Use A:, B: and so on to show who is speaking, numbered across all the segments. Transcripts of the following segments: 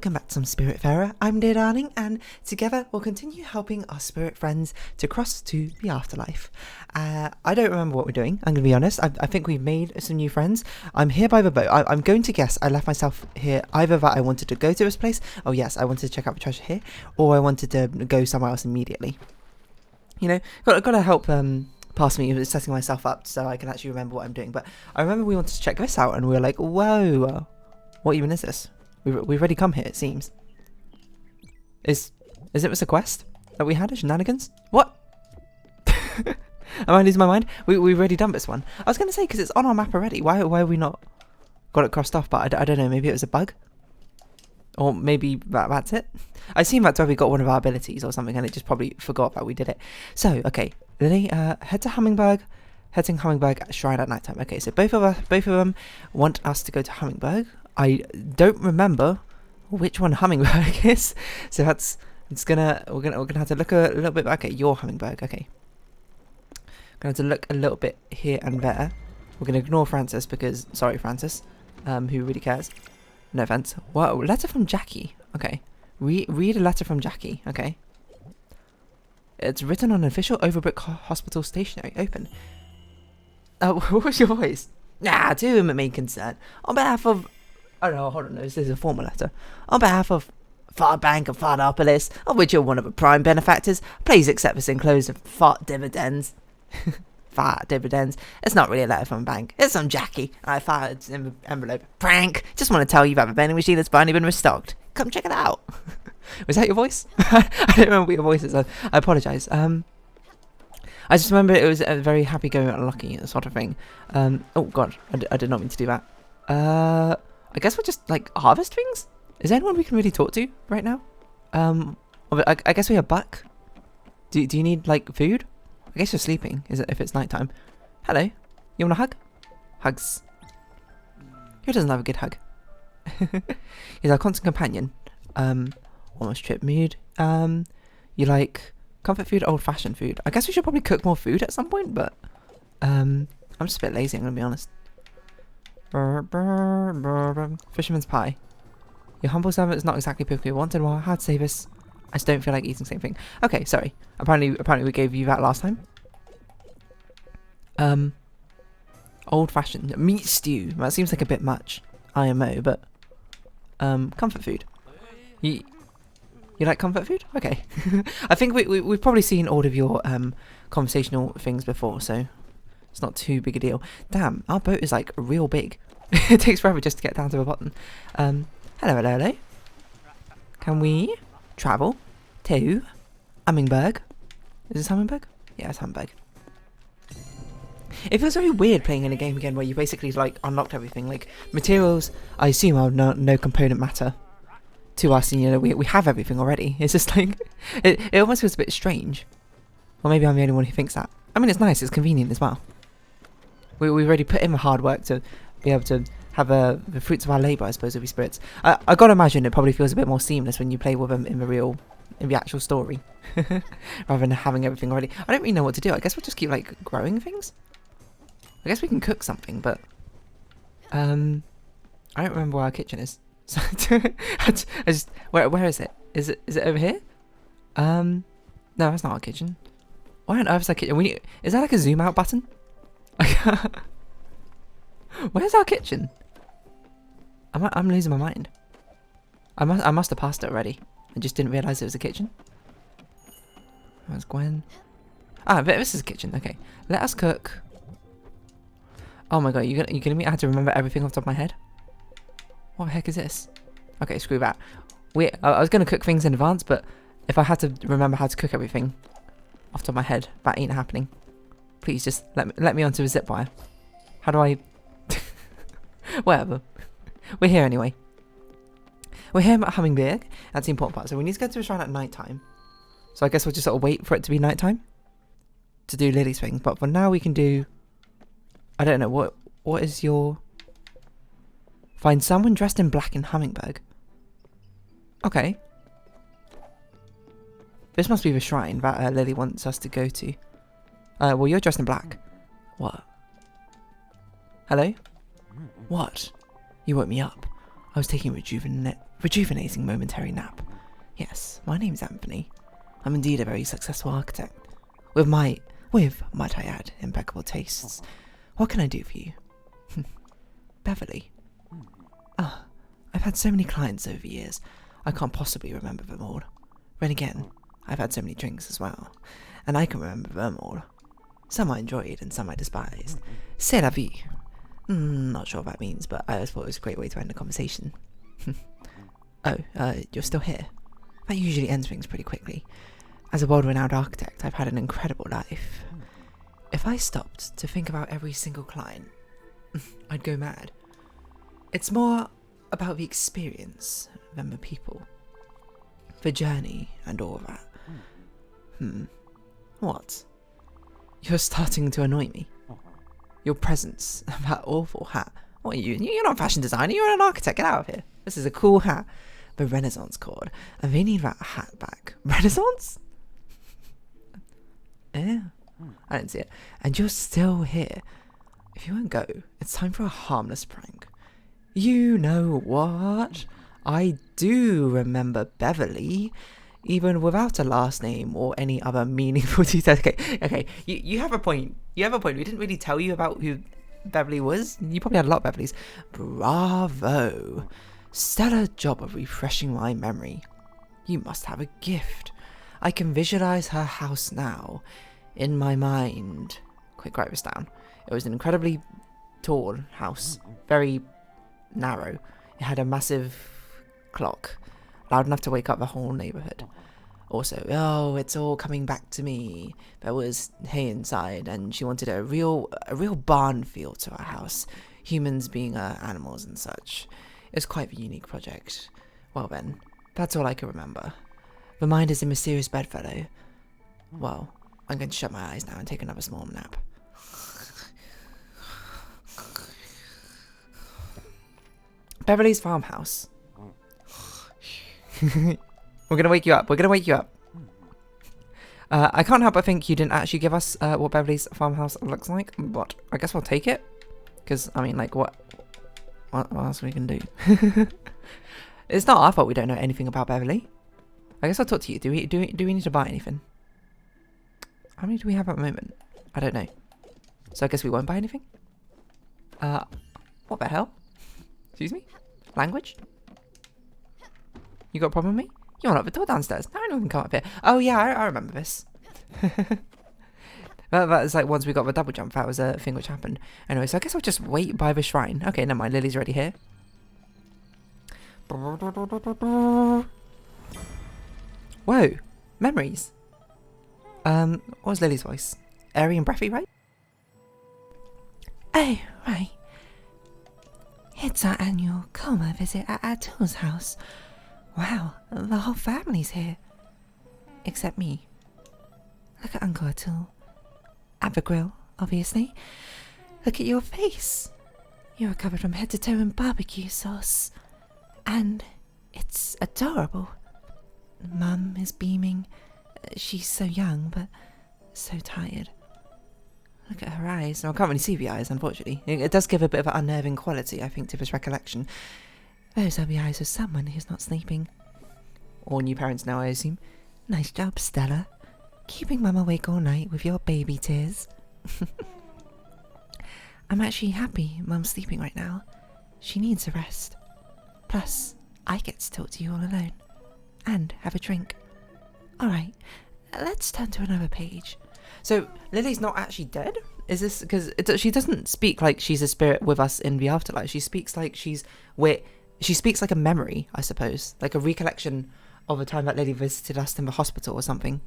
A: welcome back to some Spiritfarer. I'm dear darling, and together we'll continue helping our spirit friends to cross to the afterlife. I don't remember what we're doing, I'm going to be honest. I think we've made some new friends. I'm here by the boat. I'm going to guess I left myself here either that I wanted to go to this place, oh yes, I wanted to check out the treasure here, or I wanted to go somewhere else immediately. You know, got to help past me setting myself up so I can actually remember what I'm doing. But I remember we wanted to check this out, and we were like, whoa, what even is this? We've already come here, it seems. Is it this a quest that we had? A shenanigans? What? Am I losing my mind? We've already done this one. I was going to say, because it's on our map already. Why have we not got it crossed off? But I don't know, maybe it was a bug? Or maybe that's it? I assume that's where we got one of our abilities or something, and it just probably forgot that we did it. So, okay, Lily, head to Hummingberg. Heading Hummingberg Shrine at night time. Okay, so both of them want us to go to Hummingberg. I don't remember which one Hummingberg is, so we're gonna have to look a little bit back at your Hummingberg. Okay, gonna have to look a little bit here and there. We're gonna ignore Francis because sorry, Francis, who really cares? No offense. Wow, letter from Jackie. Okay, read a letter from Jackie. Okay, it's written on an official Overbrook Hospital stationery. Open. What was your voice? To whom it may concern, on behalf of... Oh no, hold on, this is a formal letter. On behalf of Fart Bank of Fardopolis, of which you're one of the prime benefactors, please accept this enclosed of fart dividends. Fart dividends. It's not really a letter from a bank. It's from Jackie. I fired it in the envelope. Prank! Just want to tell you about the vending machine that's finally been restocked. Come check it out. Was that your voice? I don't remember what your voice is. I apologise. I just remember it was a very happy going unlucky sort of thing. Oh god, I did not mean to do that. I guess we'll just like harvest things? Is there anyone we can really talk to right now? I guess we have Buck. Do you need like food? I guess you're sleeping, is it, if it's nighttime? Hello, you want a hug? Hugs. Who doesn't have a good hug? He's our constant companion. Almost trip mood. You like comfort food, old fashioned food. I guess we should probably cook more food at some point, but I'm just a bit lazy, I'm gonna be honest. Fisherman's pie. Your humble servant is not exactly perfectly wanted. Well, how to say this? I just don't feel like eating the same thing. Okay, sorry. Apparently we gave you that last time. Old fashioned meat stew. That seems like a bit much. IMO, but comfort food. You like comfort food? Okay. I think we've probably seen all of your conversational things before, so it's not too big a deal. Damn, our boat is like real big. It takes forever just to get down to the bottom. Hello. Can we travel to Hummingberg? Is this Hummingberg? Yeah, it's Hummingberg. It feels very weird playing in a game again where you basically like unlocked everything. Like materials, I assume are no component matter to us, and you know we have everything already. It's just like it almost feels a bit strange. Or maybe I'm the only one who thinks that. I mean, it's nice, it's convenient as well. We've already put in the hard work to be able to have the fruits of our labour, I suppose, of these spirits. I gotta imagine it probably feels a bit more seamless when you play with them in the actual story, rather than having everything already. I don't really know what to do. I guess we'll just keep like growing things. I guess we can cook something, but I don't remember where our kitchen is. So where is it? Is it over here? No, that's not our kitchen. Why on earth is our kitchen? Is that like a zoom out button? Where's our kitchen? I'm losing my mind. I must have passed it already. I just didn't realise it was a kitchen. Where's Gwen? This is a kitchen. Okay, let us cook. Oh my god, you're gonna me? I had to remember everything off the top of my head. What the heck is this? Okay, screw that. I was gonna cook things in advance, but if I had to remember how to cook everything off the top of my head, that ain't happening. Please just let me onto a zip wire. How do I? Whatever. We're here anyway. We're here at Hummingberg. That's the important part. So we need to go to a shrine at night time. So I guess we'll just sort of wait for it to be night time to do Lily's thing. But for now we can do. I don't know what is your. Find someone dressed in black in Hummingberg. Okay. This must be the shrine that Lily wants us to go to. Well, you're dressed in black. What? Hello? What? You woke me up. I was taking a rejuvenating momentary nap. Yes, my name's Anthony. I'm indeed a very successful architect. With, might I add, impeccable tastes. What can I do for you? Beverly. Ah, I've had so many clients over the years, I can't possibly remember them all. Then again, I've had so many drinks as well, and I can remember them all. Some I enjoyed and some I despised. C'est la vie. Not sure what that means, but I thought it was a great way to end the conversation. Oh, you're still here? That usually ends things pretty quickly. As a world-renowned architect, I've had an incredible life. If I stopped to think about every single client, I'd go mad. It's more about the experience than the people. The journey and all of that. What? You're starting to annoy me. Your presence, that awful hat. What are you? You're not a fashion designer, you're an architect, get out of here. This is a cool hat. The Renaissance cord, and they need that hat back. Renaissance? Yeah, I didn't see it. And you're still here. If you won't go, it's time for a harmless prank. You know what? I do remember Beverly, even without a last name or any other meaningful details. Okay, you have a point. You have a point. We didn't really tell you about who Beverly was. You probably had a lot of Beverlys. Bravo. Stellar job of refreshing my memory. You must have a gift. I can visualize her house now, in my mind. Quick, write this down. It was an incredibly tall house, very narrow. It had a massive clock, loud enough to wake up the whole neighborhood. Also, oh, it's all coming back to me. There was hay inside, and she wanted a real barn feel to her house. Humans being animals and such. It was quite a unique project. Well then, that's all I can remember. The mind is a mysterious bedfellow. Well, I'm going to shut my eyes now and take another small nap. Beverly's farmhouse. We're going to wake you up. We're going to wake you up. I can't help but think you didn't actually give us what Beverly's farmhouse looks like, but I guess we'll take it. Because, I mean, like, what else we can do? It's not our fault we don't know anything about Beverly. I guess I'll talk to you. Do we need to buy anything? How many do we have at the moment? I don't know. So I guess we won't buy anything? What the hell? Excuse me? Language? You got a problem with me? You want to up the door downstairs? No, anyone can come up here. Oh yeah, I remember this. That was like once we got the double jump, that was a thing which happened. Anyway, so I guess I'll just wait by the shrine. Okay, never mind, Lily's already here. Whoa, memories. What was Lily's voice? Airy and breathy, right? Oh, right. It's our annual coma visit at Atul's house. Wow, the whole family's here. Except me. Look at Uncle Atul. At the grill, obviously. Look at your face. You're covered from head to toe in barbecue sauce. And it's adorable. Mum is beaming. She's so young, but so tired. Look at her eyes. No, I can't really see the eyes, unfortunately. It does give a bit of an unnerving quality, I think, to this recollection. Those are the eyes of someone who's not sleeping. All new parents now, I assume. Nice job, Stella. Keeping Mum awake all night with your baby tears. I'm actually happy Mum's sleeping right now. She needs a rest. Plus, I get to talk to you all alone. And have a drink. Alright, let's turn to another page. So, Lily's not actually dead? Is this because she doesn't speak like she's a spirit with us in the afterlife. She speaks like she speaks like a memory, I suppose. Like a recollection of a time that Lily visited us in the hospital or something.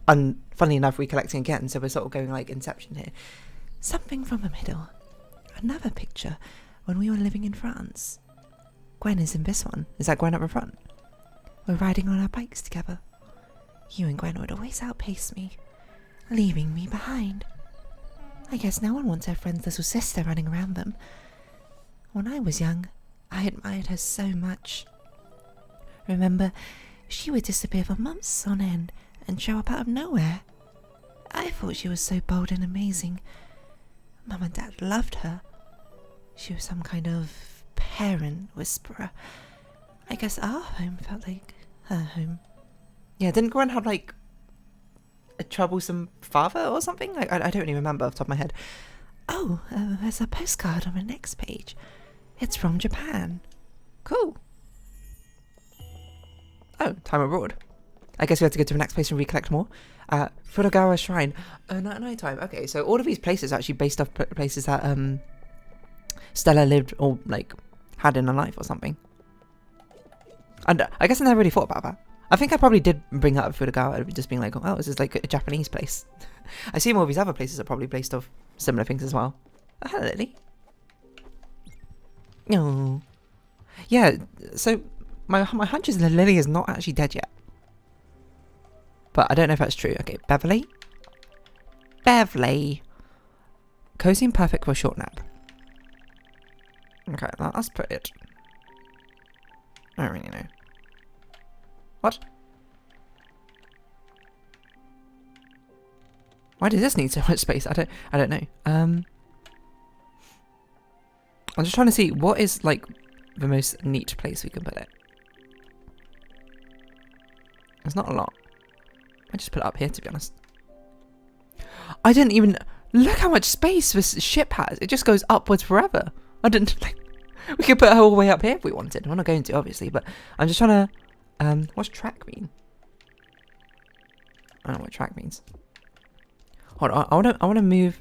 A: And funnily enough, recollecting again, so we're sort of going like Inception here. Something from the middle. Another picture when we were living in France. Gwen is in this one. Is that Gwen up the front? We're riding on our bikes together. You and Gwen would always outpace me, leaving me behind. I guess no one wants their friend's little sister running around them. When I was young, I admired her so much. Remember, she would disappear for months on end and show up out of nowhere. I thought she was so bold and amazing. Mum and Dad loved her. She was some kind of parent whisperer. I guess our home felt like her home. Yeah, didn't Gwen have like a troublesome father or something? Like, I don't even remember off the top of my head. Oh, there's a postcard on the next page. It's from Japan. Cool. Oh, time abroad. I guess we have to go to the next place and recollect more. Fudogawa Shrine. Night time. Okay, so all of these places are actually based off places that Stella lived or like had in her life or something. And I guess I never really thought about that. I think I probably did bring up Fudogawa, just being like, oh, this is like a Japanese place. I assume all these other places are probably based off similar things as well. Oh, hello, Lily. No. Yeah, so my hunch is that Lily is not actually dead yet. But I don't know if that's true. Okay, Beverly. Beverly. Cozy and perfect for a short nap. Okay, let's put it. I don't really know. What? Why does this need so much space? I don't know. I'm just trying to see what is like the most neat place we can put it. There's not a lot. I just put it up here, to be honest. I didn't even look how much space this ship has. It just goes upwards forever. I didn't like. We could put her all the way up here if we wanted. We're not going to, obviously, but I'm just trying to. What's track mean? I don't know what track means. Hold on, I want to move.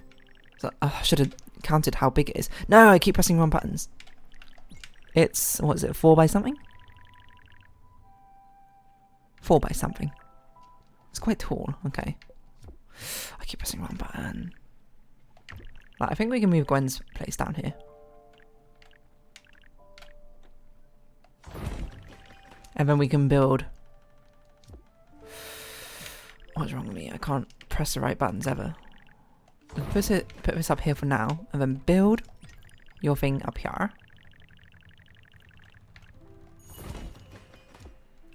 A: I should have counted how big it is. No, I keep pressing wrong buttons. It's what is it? 4 by something. 4 by something. It's quite tall. Okay. I keep pressing wrong button. Like, I think we can move Gwen's place down here. And then we can build. What's wrong with me? I can't press the right buttons ever. Put this up here for now, and then build your thing up here.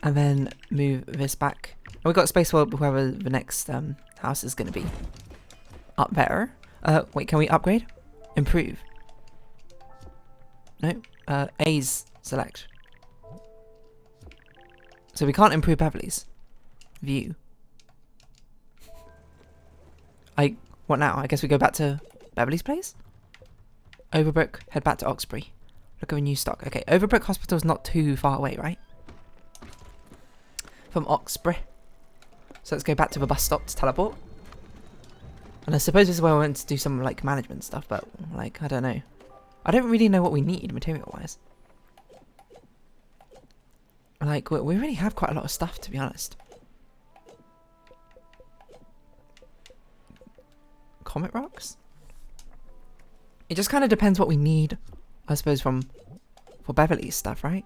A: And then move this back. And we've got space for whoever the next house is going to be. Up there. Wait, can we upgrade? Improve. No. A's select. So we can't improve Beverly's. View. What now? I guess we go back to Beverly's place? Overbrook, head back to Oxbury. Look at a new stock. Okay, Overbrook Hospital is not too far away, right? From Oxbury. So let's go back to the bus stop to teleport. And I suppose this is where I went to do some like management stuff, but like, I don't know. I don't really know what we need material-wise. Like, we really have quite a lot of stuff, to be honest. Comet rocks? It just kind of depends what we need, I suppose, for Beverly's stuff, right?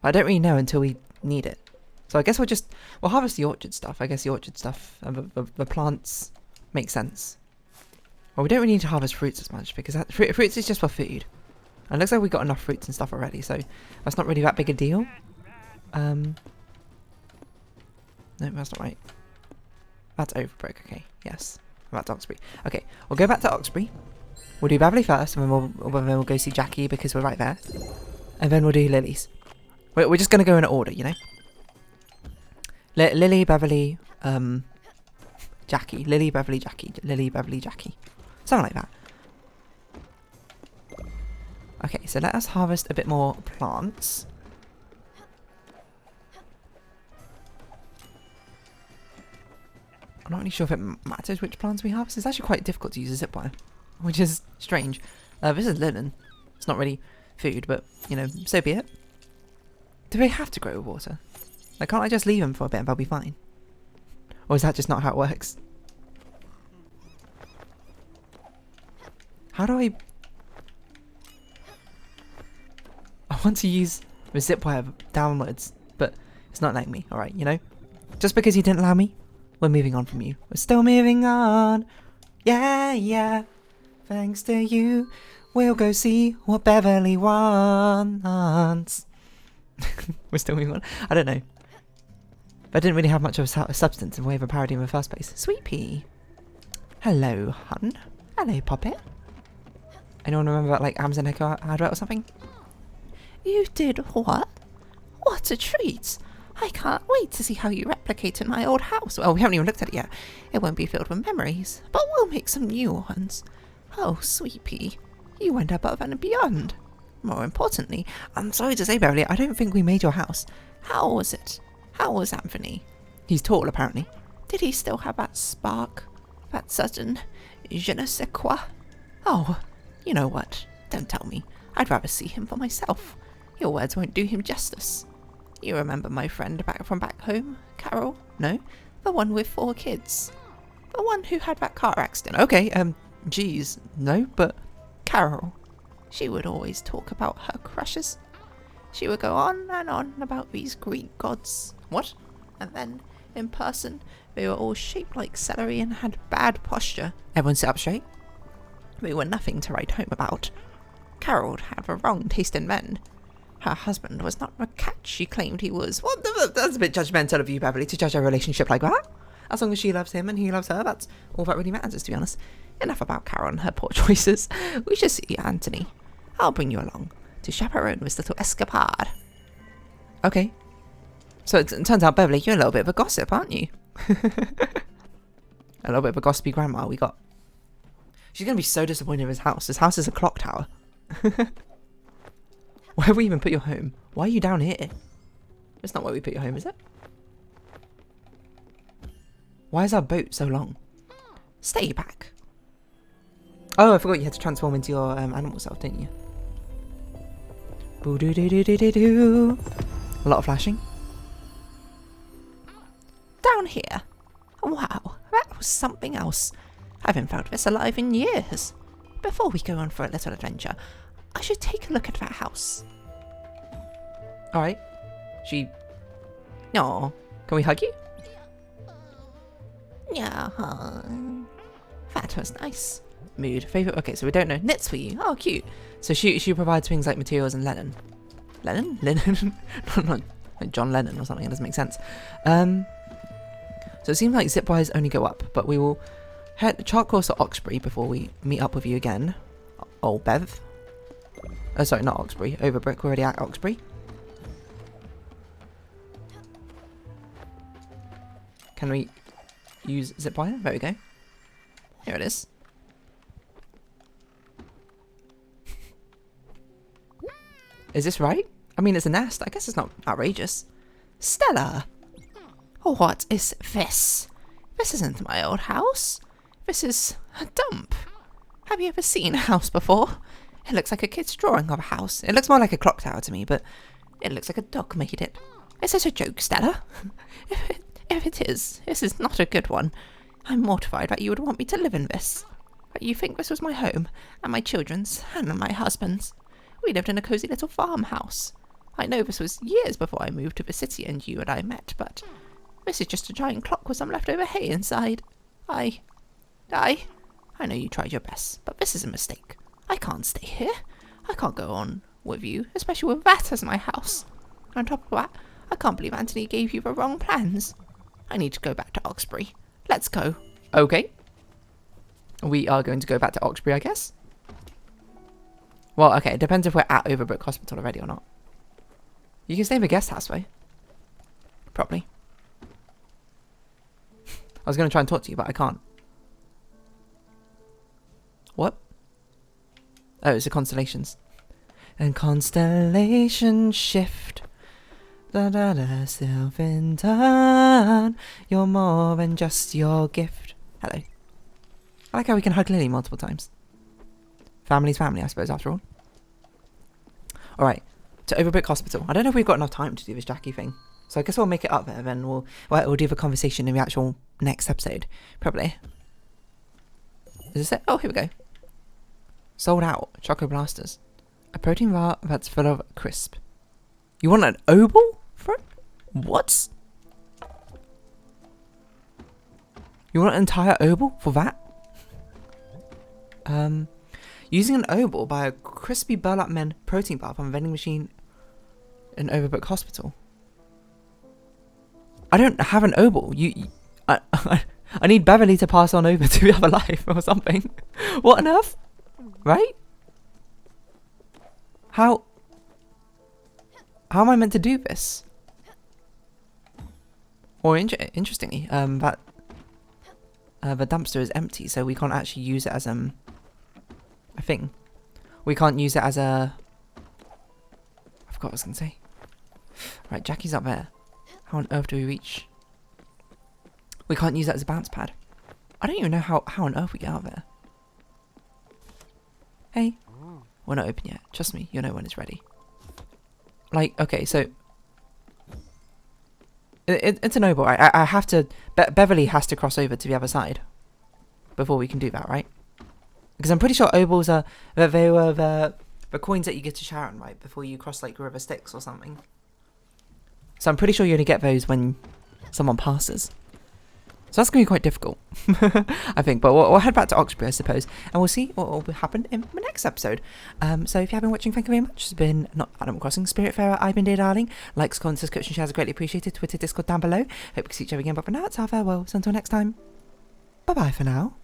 A: I don't really know until we need it. So I guess we'll harvest the orchard stuff. I guess the orchard stuff and the plants make sense. Well, we don't really need to harvest fruits as much because fruits is just for food. And it looks like we got enough fruits and stuff already, so that's not really that big a deal. No, that's not right. That's Overbrook, okay, yes. That's Oxbury. Okay, we'll go back to Oxbury. We'll do Beverly first, and then we'll go see Jackie because we're right there. And then we'll do Lily's. We're just going to go in order, you know? Lily, Beverly, Jackie. Lily, Beverly, Jackie. Lily, Beverly, Jackie. Something like that. Okay, so let us harvest a bit more plants. I'm not really sure if it matters which plants we harvest. It's actually quite difficult to use a zipwire, which is strange. This is linen. It's not really food, but, you know, so be it. Do they have to grow with water? Like, can't I just leave them for a bit and they'll be fine? Or is that just not how it works? How do I want to use the zipwire downwards, but it's not letting me. Alright, you know? Just because you didn't allow me, we're moving on from you. We're still moving on. Yeah, yeah. Thanks to you, we'll go see what Beverly wants. We're still moving on. I don't know. I didn't really have much of a substance in way of a parody in the first place. Sweet Pea. Hello, hun. Hello, Puppet. Anyone remember that, like, Amazon Echo advert or something?
B: You did what? What a treat! I can't wait to see how you replicate in my old house.
A: Well, we haven't even looked at it yet.
B: It won't be filled with memories, but we'll make some new ones. Oh, sweet pea, you went above and beyond. More importantly,
A: I'm sorry to say, Beverly, I don't think we made your house.
B: how was it? How was Anthony?
A: He's tall, apparently.
B: Did he still have that spark? That certain je ne sais quoi? Oh, you know what? Don't tell me. I'd rather see him for myself. Your words won't do him justice. You remember my friend back home, Carol? No? The one with 4 kids. The one who had that car accident.
A: Okay, geez, no, but...
B: Carol. She would always talk about her crushes. She would go on and on about these Greek gods.
A: What?
B: And then, in person, they were all shaped like celery and had bad posture.
A: Everyone sit up straight?
B: They were nothing to write home about. Carol had the wrong taste in men. Her husband was not the cat she claimed he was.
A: What? That's a bit judgmental of you, Beverly, to judge a relationship like that. As long as she loves him and he loves her, that's all that really matters, to be honest.
B: Enough about Carol and her poor choices. We should see Anthony. I'll bring you along to chaperone this little escapade.
A: Okay. So it turns out, Beverly, you're a little bit of a gossip, aren't you? A little bit of a gossipy grandma we got. She's going to be so disappointed in his house. His house is a clock tower. Where have we even put your home? Why are you down here? It's not where we put your home, is it? Why is our boat so long?
B: Stay back.
A: Oh, I forgot you had to transform into your animal self, didn't you? Boo-doo-doo-doo-doo-doo. A lot of flashing.
B: Down here. Wow, that was something else. I haven't felt this alive in years. Before we go on for a little adventure, I should take a look at that house.
A: Alright. She...
B: No.
A: Can we hug you?
B: Yeah. That was nice.
A: Mood. Favourite... Okay, so we don't know. Knits for you. Oh, cute. So she provides things like materials and linen. Linen? Linen? Not like John Lennon or something. It doesn't make sense. So it seems like zip wires only go up, but we will head chart course to Oxbury before we meet up with you again. Oh, Bev. Oh, sorry, not Oxbury. Overbrick. We're already at Oxbury. Can we use zip wire? There we go. Here it is. Is this right? I mean, it's a nest. I guess it's not outrageous.
B: Stella! What is this? This isn't my old house. This is a dump. Have you ever seen a house before? It looks like a kid's drawing of a house.
A: It looks more like a clock tower to me, but
B: it looks like a dog made it. Is this a joke, Stella? If it is, this is not a good one. I'm mortified that you would want me to live in this. But you think this was my home, and my children's, and my husband's. We lived in a cosy little farmhouse. I know this was years before I moved to the city and you and I met, but this is just a giant clock with some leftover hay inside. I know you tried your best, but this is a mistake. I can't stay here. I can't go on with you, especially with that as my house. On top of that, I can't believe Anthony gave you the wrong plans. I need to go back to Oxbury. Let's go.
A: Okay. We are going to go back to Oxbury, I guess. Well, okay, it depends if we're at Overbrook Hospital already or not. You can stay in the guest house, way. Probably. I was going to try and talk to you, but I can't. What? Oh, it's the constellations. And constellations shift. Da da da, self in turn. You're more than just your gift. Hello. I like how we can hug Lily multiple times. Family's family, I suppose, after all. Alright, to Overbrook Hospital. I don't know if we've got enough time to do this Jackie thing. So I guess we'll make it up there, then we'll do the conversation in the actual next episode. Probably. Is this it? Oh, here we go. Sold out. Choco Blasters. A protein bar that's full of crisp. You want an oval for it? What? You want an entire oval for that? Using an oval by a crispy burlap men protein bar from a vending machine in Overbrook Hospital. I don't have an oval. I need Beverly to pass on over to the other life or something. What on earth? Right? How am I meant to do this? Or interestingly, that the dumpster is empty, so we can't actually use it as a thing. We can't use it as a. I forgot what I was gonna say. Right, Jackie's up there. How on earth do we reach? We can't use that as a bounce pad. I don't even know how on earth we get out there. Hey, we're not open yet. Trust me, you'll know when it's ready. Like, okay, so it's an oval. I have to. Beverly has to cross over to the other side before we can do that, right? Because I'm pretty sure ovals are they were the coins that you get to Sharon, right? Before you cross like River Styx or something. So I'm pretty sure you only get those when someone passes. So that's going to be quite difficult, I think. But we'll head back to Oxbury, I suppose, and we'll see what will happen in the next episode. So if you have been watching, thank you very much. It's been not Animal Crossing, Spiritfarer, I've been Dear Darling. Likes, comments, subscription, shares are greatly appreciated. Twitter, Discord down below. Hope we can see each other again, but for now, it's our farewell. So until next time, bye-bye for now.